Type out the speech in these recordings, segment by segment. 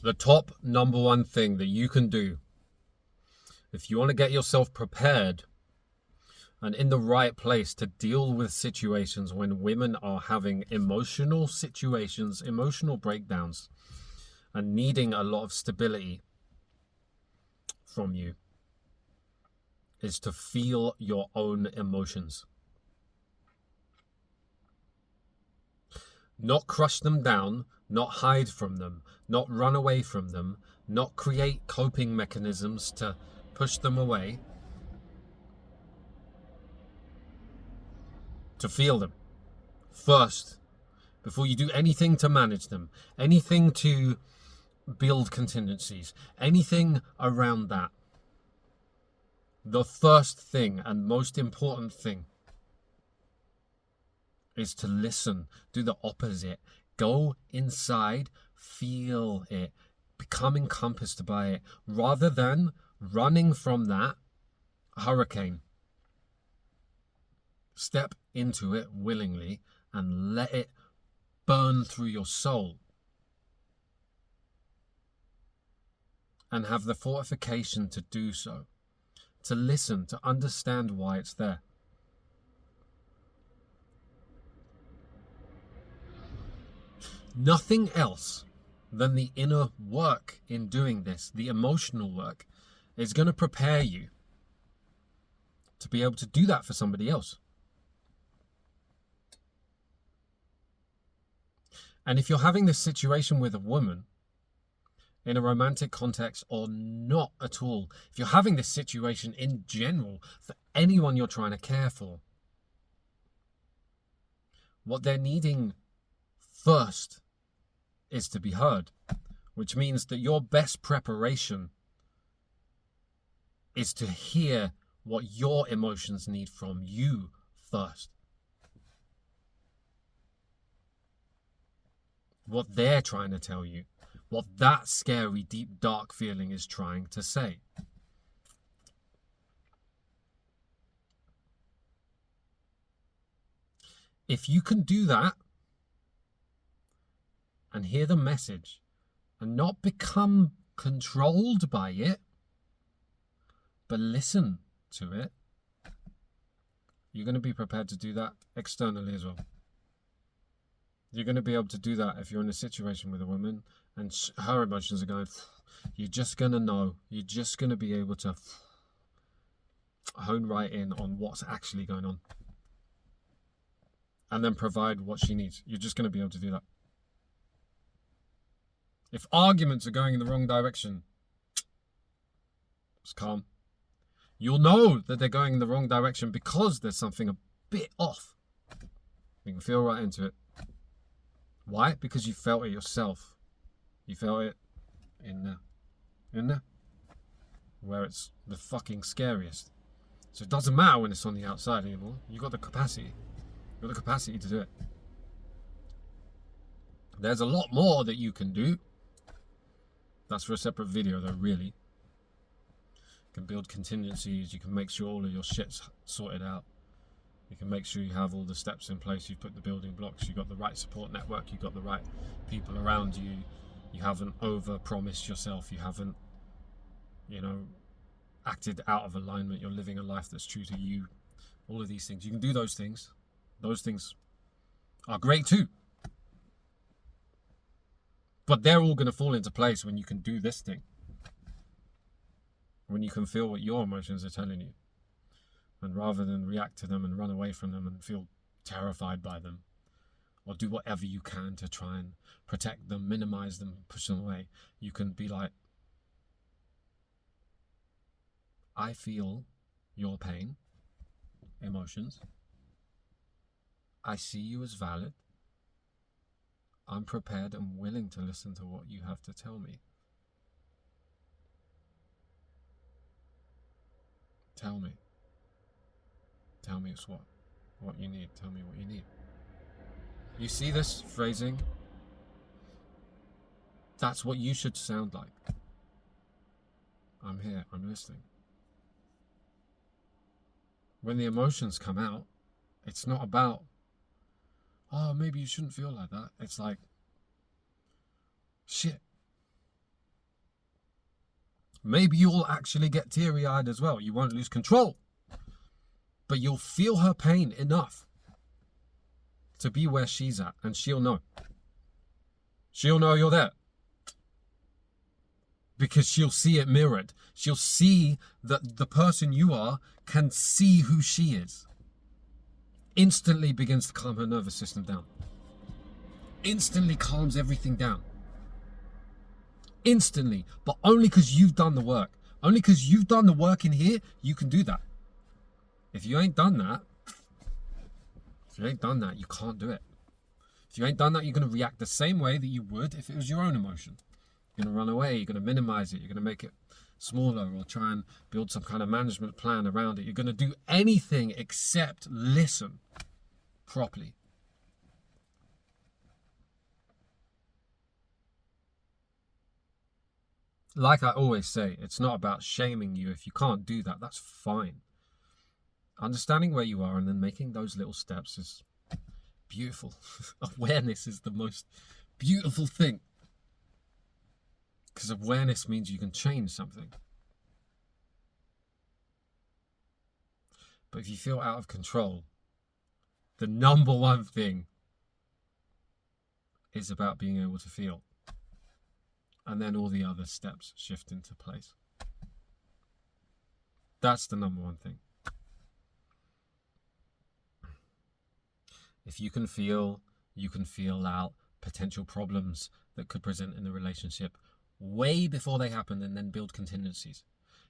The top number one thing that you can do if you want to get yourself prepared and in the right place to deal with situations when women are having emotional situations, emotional breakdowns, and needing a lot of stability from you, is to feel your own emotions. Not crush them down, not hide from them, not run away from them, not create coping mechanisms to push them away. To feel them first, before you do anything to manage them, anything to build contingencies, anything around that. The first thing and most important thing is to listen. Do the opposite. Go inside, feel it, become encompassed by it, rather than running from that hurricane. Step into it willingly and let it burn through your soul. And have the fortification to do so. To listen, to understand why it's there. Nothing else than the inner work in doing this, the emotional work, is going to prepare you to be able to do that for somebody else. And if you're having this situation with a woman, in a romantic context or not at all, if you're having this situation in general for anyone you're trying to care for, what they're needing first is to be heard, which means that your best preparation is to hear what your emotions need from you first. What they're trying to tell you. What that scary, deep, dark feeling is trying to say. If you can do that and hear the message and not become controlled by it, but listen to it, you're going to be prepared to do that externally as well. You're going to be able to do that if you're in a situation with a woman and her emotions are going, you're just going to know, you're just going to be able to hone right in on what's actually going on and then provide what she needs. You're just going to be able to do that. If arguments are going in the wrong direction, just calm. You'll know that they're going in the wrong direction because there's something a bit off. You can feel right into it. Why? Because you felt it yourself. You felt it in there, where it's the fucking scariest. So it doesn't matter when it's on the outside anymore. You got the capacity. You got the capacity to do it. There's a lot more that you can do. That's for a separate video though, really. You can build contingencies. You can make sure all of your shit's sorted out. You can make sure you have all the steps in place. You've put the building blocks. You've got the right support network. You've got the right people around you. You haven't over-promised yourself. You haven't, acted out of alignment. You're living a life that's true to you. All of these things. You can do those things. Those things are great too. But they're all going to fall into place when you can do this thing. When you can feel what your emotions are telling you. And rather than react to them and run away from them and feel terrified by them, or do whatever you can to try and protect them, minimize them, push them away, you can be like, I feel your pain, emotions. I see you as valid. I'm prepared and willing to listen to what you have to tell me. Tell me. Tell me it's what you need. Tell me what you need. You see this phrasing? That's what you should sound like. I'm here. I'm listening. When the emotions come out, it's not about, oh, maybe you shouldn't feel like that. It's like, shit. Maybe you'll actually get teary-eyed as well. You won't lose control. But you'll feel her pain enough to be where she's at, and she'll know. She'll know you're there. Because she'll see it mirrored. She'll see that the person you are can see who she is. Instantly begins to calm her nervous system down. Instantly calms everything down. Instantly. But only because you've done the work. Only because you've done the work in here, you can do that. If you ain't done that, you can't do it. If you ain't done that, you're going to react the same way that you would if it was your own emotion. You're going to run away, you're going to minimize it, you're going to make it smaller or try and build some kind of management plan around it. You're going to do anything except listen properly. Like I always say, it's not about shaming you. If you can't do that, that's fine. Understanding where you are and then making those little steps is beautiful. Awareness is the most beautiful thing. Because awareness means you can change something. But if you feel out of control, the number one thing is about being able to feel. And then all the other steps shift into place. That's the number one thing. If you can feel out potential problems that could present in the relationship way before they happen, and then build contingencies.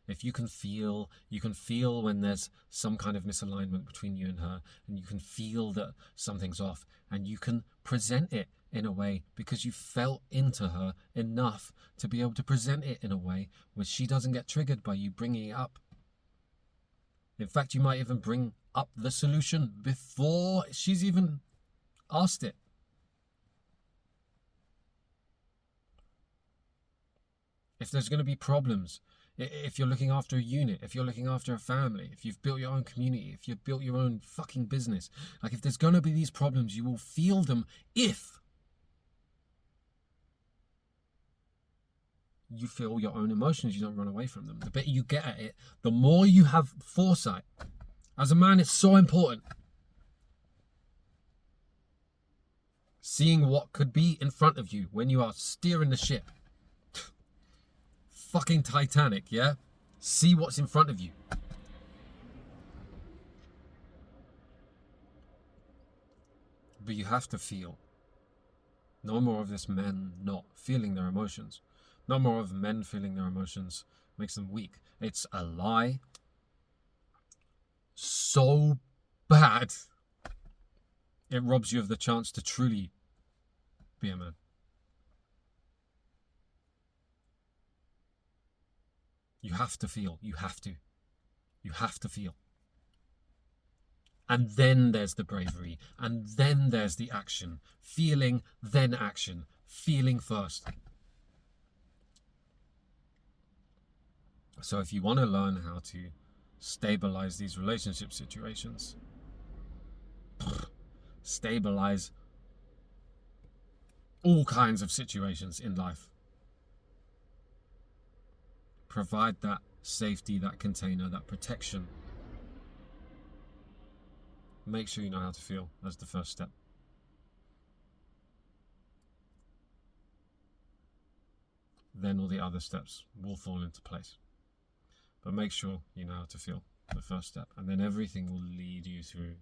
If you can feel when there's some kind of misalignment between you and her, and you can feel that something's off, and you can present it in a way because you felt into her enough to be able to present it in a way where she doesn't get triggered by you bringing it up. In fact, you might even bring up the solution before she's even asked it. If there's going to be problems, if you're looking after a unit, if you're looking after a family, if you've built your own community, if you've built your own fucking business, like if there's going to be these problems, you will feel them if you feel your own emotions, you don't run away from them. The better you get at it, the more you have foresight. As a man, it's so important. Seeing what could be in front of you when you are steering the ship. Fucking Titanic, yeah? See what's in front of you. But you have to feel. No more of this men not feeling their emotions. No more of men feeling their emotions makes them weak. It's a lie. So bad. It robs you of the chance to truly be a man. You have to feel. You have to. You have to feel. And then there's the bravery. And then there's the action. Feeling, then action. Feeling first. So if you want to learn how to stabilize these relationship situations, stabilize all kinds of situations in life, provide that safety, that container, that protection, make sure you know how to feel as the first step. Then all the other steps will fall into place. But make sure you know how to feel, the first step. And then everything will lead you through.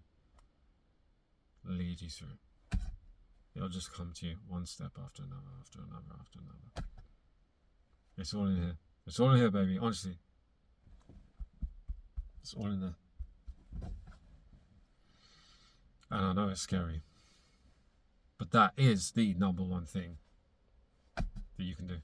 It'll just come to you one step after another, after another, after another. It's all in here. It's all in here, baby, honestly. It's all in there. And I know it's scary. But that is the number one thing that you can do.